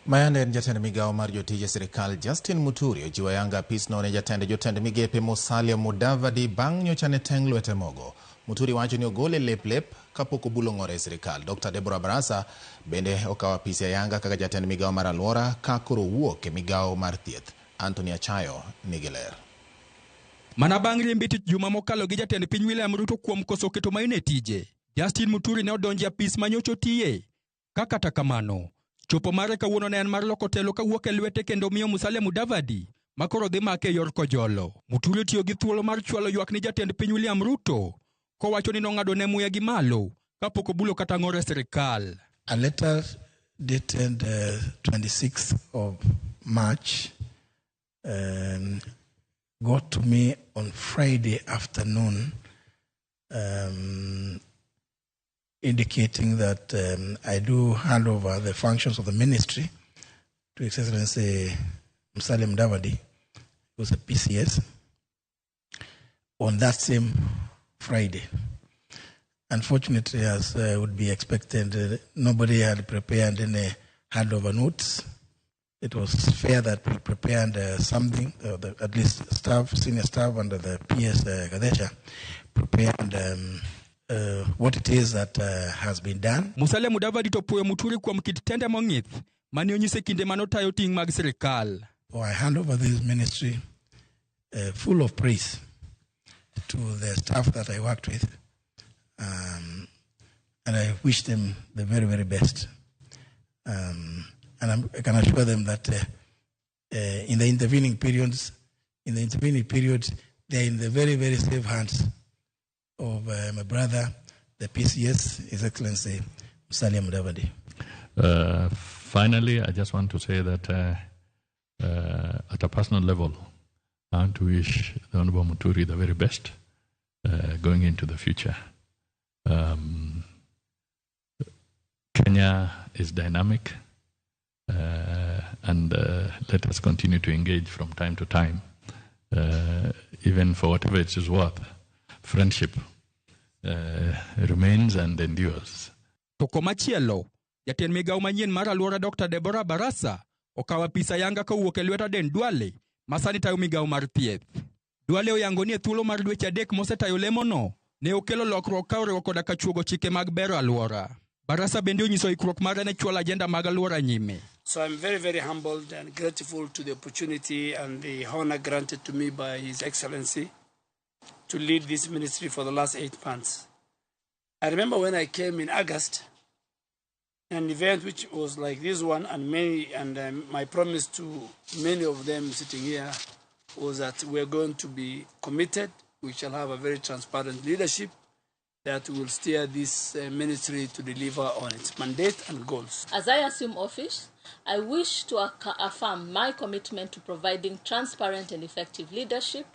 Mayande en jatend migao mar jotije sirkal Justin Muturi ojiwo ayanga pisno ne jotend migepe Musalia Mudavadi bang' nyocha ne teng' lwete mogo. Muturi wacho ni ogole leplep kapok obulo ng'ore sirkal. Dr. Deborah Barasa bende okawo apisi ayanga kaka jatend migao mar alwora ka koro wuok e migao mar thieth. Anthony Achayo nigi ler. Mana bang' riembi tich juma mokalo gi jatend piny William Ruto kuom koso keto maino e tije, Justin Muturi ne odonjo e apis manyocha otiye. Kata kamano, chopo mare kawuono ne en mar loko telo kawuok e lwete kendo miyo Musalia Mudavadi makoro dhi make yor kojolo. Muturi otiyo gi thuolo mar chwalo ywak ni jatend piny William Ruto kowacho ni nong'ado ne muya gi malo kapok obulo kata ng'ore sirkal. A letter dated 26th of March got to me on Friday afternoon indicating that I do hand over the functions of the ministry to His Excellency Musalia Mudavadi, who was a PCS, on that same Friday. Unfortunately, as would be expected, nobody had prepared any handover notes. It was fair that we prepared something, at least staff, senior staff under the PS Gadesha, prepared what it is that has been done. Musalia Mudavadi topuyo Muturi kuom kit tende mong'ith mane onyise kinde manotayo ting' mag sirkal. I hand over this ministry full of praise to the staff that I worked with, and I wish them the very, very best. And I can assure them that in the intervening periods, they're in the very, very safe hands of my brother, the PCS, His Excellency Musalia Mudavadi. Finally, I just want to say that at a personal level, I want to wish the Honorable Muturi the very best going into the future. Kenya is dynamic, and let us continue to engage from time to time, even for whatever it is worth. Friendship remains and endures. Toko machielo, jatend migao manyien mar alwora Dr. Deborah Barasa okawo apis ayanga kawuok e lwet Aden Duale masani tayo migao mar thieth. Duale oyango ni e thuolo mar dweche 3 mosetayo lemono ne okelo lokruok ka oriwo koda ka chuogo chike mag bero alwora. Barasa bende onyiso ikruok mare ne chwalo agenda mag alwora nyime. So I'm very, very humbled and grateful to the opportunity and the honor granted to me by His Excellency to lead this ministry for the last 8 months. I remember when I came in August, an event which was like this one, and my promise to many of them sitting here was that we're going to be committed. We shall have a very transparent leadership that will steer this ministry to deliver on its mandate and goals. As I assume office, I wish to affirm my commitment to providing transparent and effective leadership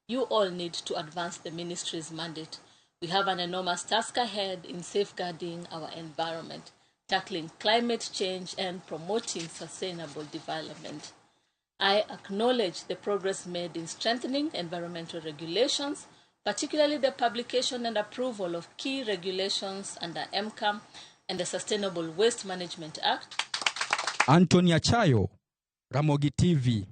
you all need to advance the ministry's mandate. We have an enormous task ahead in safeguarding our environment, tackling climate change and promoting sustainable development. I acknowledge the progress made in strengthening environmental regulations, particularly the publication and approval of key regulations under MCAM and the Sustainable Waste Management Act. Anthony Achayo, Ramogi TV.